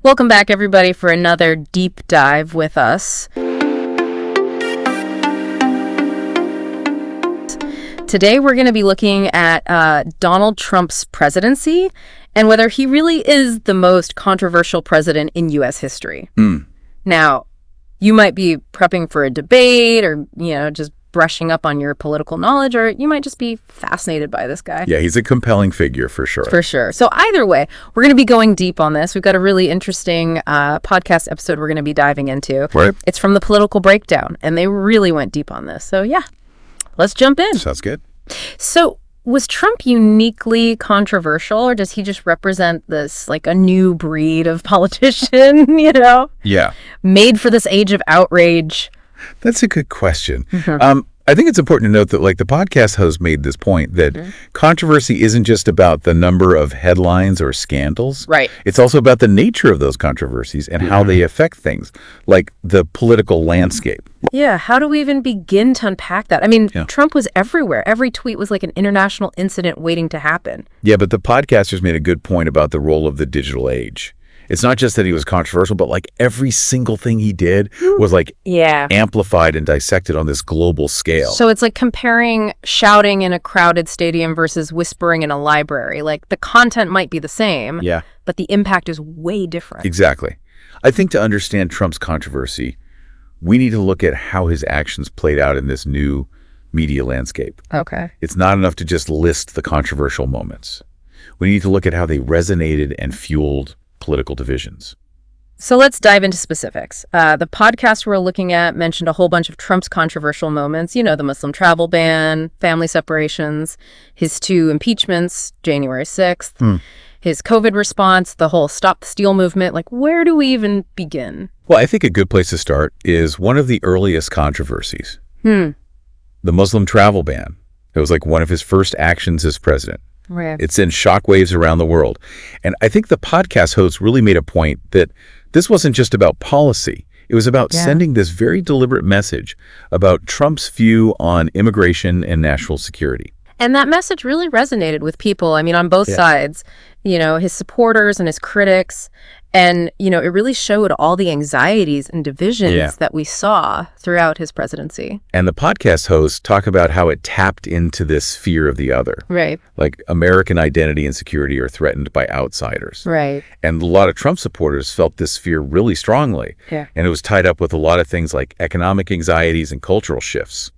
Welcome back, everybody, for another deep dive with us. Today, we're going to be looking at Donald Trump's presidency and whether he really is the most controversial president in U.S. history. Now, you might be prepping for a debate or, just brushing up on your political knowledge, or you might just be fascinated by this guy. Yeah, he's a compelling figure for sure. For sure. So either way, we're going to be going deep on this. We've got a really interesting podcast episode we're going to be diving into. Right. It's from the Political Breakdown, and they really went deep on this. So yeah, let's jump in. Sounds good. So was Trump uniquely controversial, or does he just represent this, like, a new breed of politician, Yeah. made for this age of outrage? That's a good question. I think it's important to note that, the podcast host made this point that controversy isn't just about the number of headlines or scandals. Right. It's also about the nature of those controversies and how they affect things, like the political landscape. Yeah, how do we even begin to unpack that? I mean, Trump was everywhere. Every tweet was like an international incident waiting to happen. Yeah, but the podcasters made a good point about the role of the digital age. It's not just that he was controversial, but every single thing he did was amplified and dissected on this global scale. So it's like comparing shouting in a crowded stadium versus whispering in a library. Like, the content might be the same, but the impact is way different. Exactly. I think to understand Trump's controversy, we need to look at how his actions played out in this new media landscape. Okay. It's not enough to just list the controversial moments. We need to look at how they resonated and fueled political divisions. So let's dive into specifics. The podcast we're looking at mentioned a whole bunch of Trump's controversial moments, the Muslim travel ban, family separations, his 2 impeachments, January 6th, his COVID response, the whole Stop the Steal movement. Where do we even begin? Well, I think a good place to start is one of the earliest controversies, the Muslim travel ban. It was one of his first actions as president. Right. It sent shockwaves around the world. And I think the podcast host really made a point that this wasn't just about policy. It was about sending this very deliberate message about Trump's view on immigration and national security. And that message really resonated with people, on both sides, his supporters and his critics. And, it really showed all the anxieties and divisions that we saw throughout his presidency. And the podcast hosts talk about how it tapped into this fear of the other. Right. American identity and security are threatened by outsiders. Right. And a lot of Trump supporters felt this fear really strongly. Yeah. And it was tied up with a lot of things like economic anxieties and cultural shifts.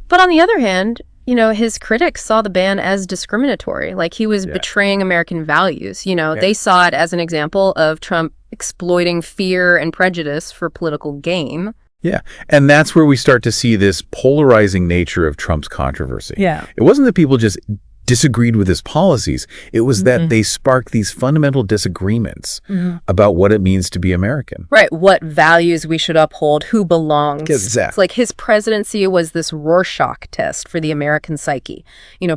But on the other hand, his critics saw the ban as discriminatory, he was betraying American values. They saw it as an example of Trump exploiting fear and prejudice for political gain. Yeah. And that's where we start to see this polarizing nature of Trump's controversy. Yeah. It wasn't that people just disagreed with his policies. It was that they sparked these fundamental disagreements about what it means to be American. Right. What values we should uphold, who belongs. Exactly. It's his presidency was this Rorschach test for the American psyche.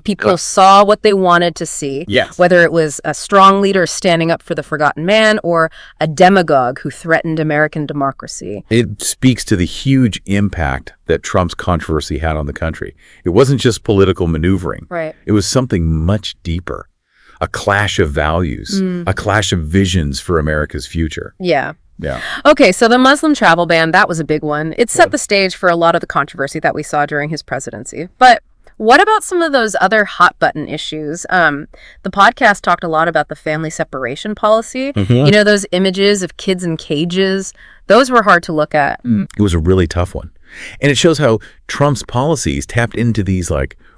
People saw what they wanted to see. Yes. Whether it was a strong leader standing up for the forgotten man or a demagogue who threatened American democracy. It speaks to the huge impact that Trump's controversy had on the country. It wasn't just political maneuvering. Right. It was something much deeper, a clash of values, a clash of visions for America's future. Yeah. Yeah. Okay, so the Muslim travel ban, that was a big one. It set the stage for a lot of the controversy that we saw during his presidency. But what about some of those other hot button issues? The podcast talked a lot about the family separation policy. Those images of kids in cages, those were hard to look at. It was a really tough one. And it shows how Trump's policies tapped into these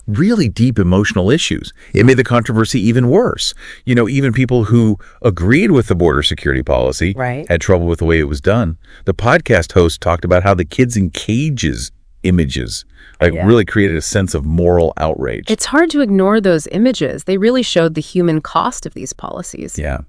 really deep emotional issues. It made the controversy even worse. Even people who agreed with the border security policy had trouble with the way it was done. The podcast host talked about how the kids in cages images really created a sense of moral outrage. It's hard to ignore those images. They really showed the human cost of these policies. Yeah.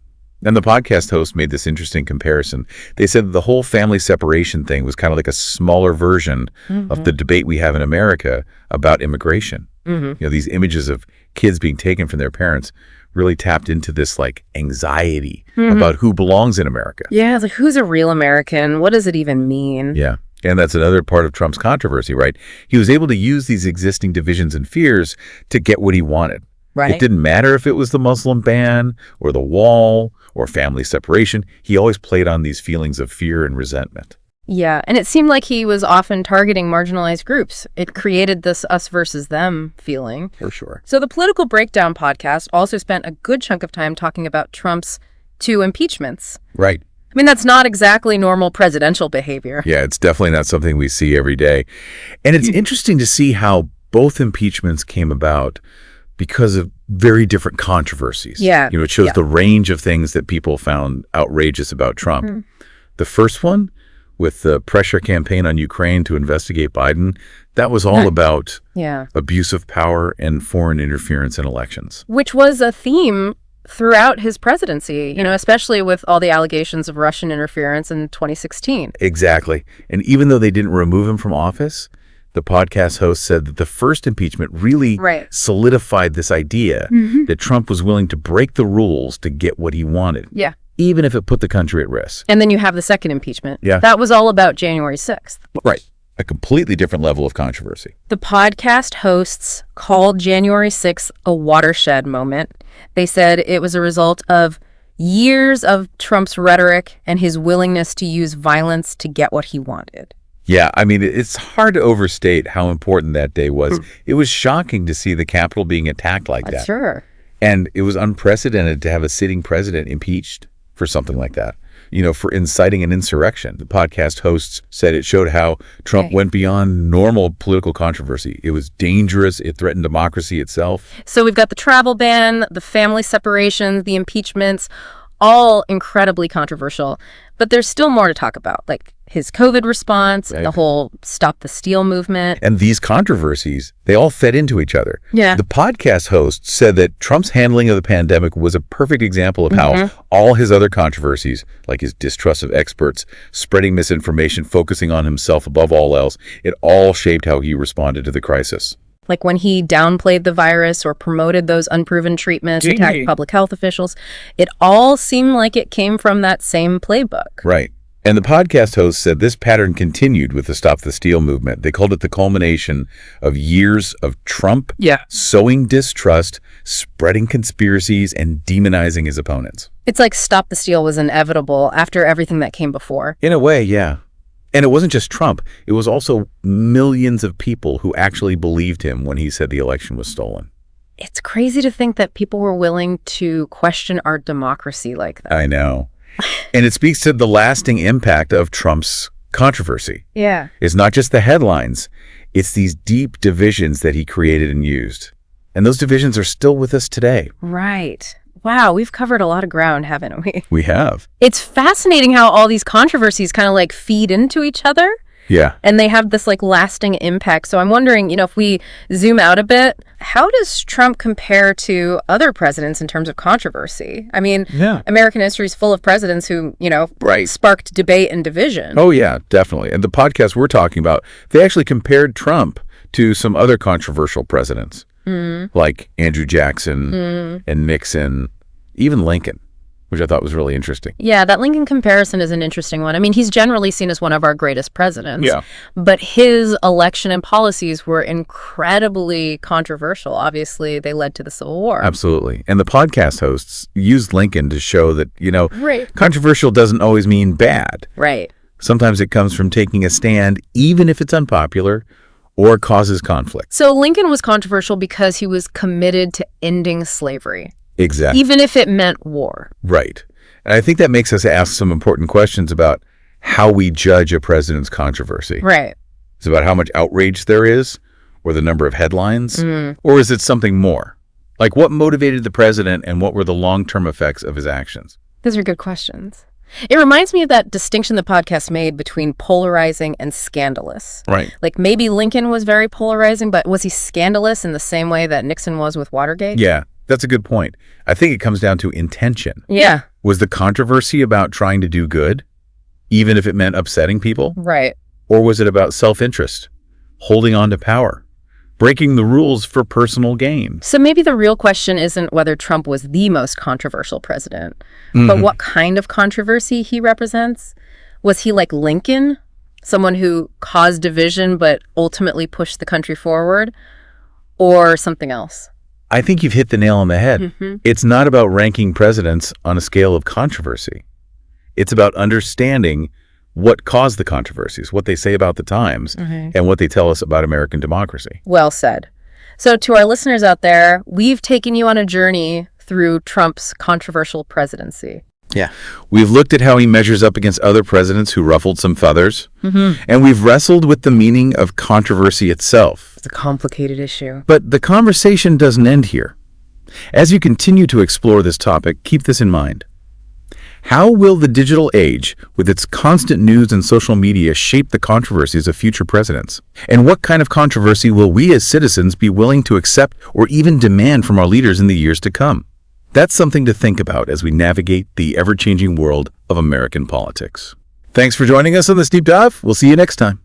And the podcast host made this interesting comparison. They said that the whole family separation thing was kind of like a smaller version of the debate we have in America about immigration. These images of kids being taken from their parents really tapped into this anxiety about who belongs in America. Yeah, who's a real American? What does it even mean? Yeah. And that's another part of Trump's controversy, right? He was able to use these existing divisions and fears to get what he wanted. Right. It didn't matter if it was the Muslim ban or the wall or family separation. He always played on these feelings of fear and resentment. Yeah, and it seemed like he was often targeting marginalized groups. It created this us versus them feeling. For sure. So the Political Breakdown podcast also spent a good chunk of time talking about Trump's 2 impeachments. Right. I mean, that's not exactly normal presidential behavior. Yeah, it's definitely not something we see every day. And it's interesting to see how both impeachments came about because of very different controversies. Yeah. It shows the range of things that people found outrageous about Trump. Mm-hmm. The first one, with the pressure campaign on Ukraine to investigate Biden, that was all about abuse of power and foreign interference in elections. Which was a theme throughout his presidency, especially with all the allegations of Russian interference in 2016. Exactly. And even though they didn't remove him from office, the podcast host said that the first impeachment really solidified this idea that Trump was willing to break the rules to get what he wanted. Yeah. Even if it put the country at risk. And then you have the second impeachment. Yeah. That was all about January 6th. Right. A completely different level of controversy. The podcast hosts called January 6th a watershed moment. They said it was a result of years of Trump's rhetoric and his willingness to use violence to get what he wanted. Yeah, I mean, it's hard to overstate how important that day was. It was shocking to see the Capitol being attacked like that. Sure. And it was unprecedented to have a sitting president impeached for something like that, for inciting an insurrection. The podcast hosts said it showed how Trump went beyond normal political controversy. It was dangerous. It threatened democracy itself. So we've got the travel ban, the family separations, the impeachments, all incredibly controversial. But there's still more to talk about, like his COVID response, the whole Stop the Steal movement. And these controversies, they all fed into each other. Yeah. The podcast host said that Trump's handling of the pandemic was a perfect example of how all his other controversies, like his distrust of experts, spreading misinformation, focusing on himself above all else, it all shaped how he responded to the crisis. Like when he downplayed the virus or promoted those unproven treatments, attacked public health officials, it all seemed like it came from that same playbook. Right. And the podcast host said this pattern continued with the Stop the Steal movement. They called it the culmination of years of Trump sowing distrust, spreading conspiracies, and demonizing his opponents. It's like Stop the Steal was inevitable after everything that came before. In a way, yeah. And it wasn't just Trump. It was also millions of people who actually believed him when he said the election was stolen. It's crazy to think that people were willing to question our democracy like that. I know. And it speaks to the lasting impact of Trump's controversy. Yeah. It's not just the headlines. It's these deep divisions that he created and used. And those divisions are still with us today. Right. Wow, we've covered a lot of ground, haven't we? We have. It's fascinating how all these controversies kind of like feed into each other. Yeah. And they have this like lasting impact. So I'm wondering, if we zoom out a bit, how does Trump compare to other presidents in terms of controversy? I mean, American history is full of presidents who, sparked debate and division. Oh, yeah, definitely. And the podcast we're talking about, they actually compared Trump to some other controversial presidents, like Andrew Jackson and Nixon, even Lincoln, which I thought was really interesting. Yeah, that Lincoln comparison is an interesting one. I mean, he's generally seen as one of our greatest presidents. Yeah. But his election and policies were incredibly controversial. Obviously, they led to the Civil War. Absolutely. And the podcast hosts used Lincoln to show that, controversial doesn't always mean bad. Right. Sometimes it comes from taking a stand, even if it's unpopular or causes conflict. So Lincoln was controversial because he was committed to ending slavery. Exactly. Even if it meant war. Right. And I think that makes us ask some important questions about how we judge a president's controversy. Right. It's about how much outrage there is, or the number of headlines, or is it something more? Like what motivated the president and what were the long-term effects of his actions? Those are good questions. It reminds me of that distinction the podcast made between polarizing and scandalous. Right. Like maybe Lincoln was very polarizing, but was he scandalous in the same way that Nixon was with Watergate? Yeah, that's a good point. I think it comes down to intention. Yeah. Was the controversy about trying to do good, even if it meant upsetting people? Right. Or was it about self-interest, holding on to power, breaking the rules for personal gain? So maybe the real question isn't whether Trump was the most controversial president, but what kind of controversy he represents. Was he like Lincoln, someone who caused division but ultimately pushed the country forward, or something else? I think you've hit the nail on the head. It's not about ranking presidents on a scale of controversy. It's about understanding what caused the controversies, what they say about the times, and what they tell us about American democracy. Well said. So to our listeners out there, we've taken you on a journey through Trump's controversial presidency. Yeah. We've looked at how he measures up against other presidents who ruffled some feathers, and we've wrestled with the meaning of controversy itself. It's a complicated issue. But the conversation doesn't end here. As you continue to explore this topic, keep this in mind. How will the digital age, with its constant news and social media, shape the controversies of future presidents? And what kind of controversy will we as citizens be willing to accept or even demand from our leaders in the years to come? That's something to think about as we navigate the ever-changing world of American politics. Thanks for joining us on this deep dive. We'll see you next time.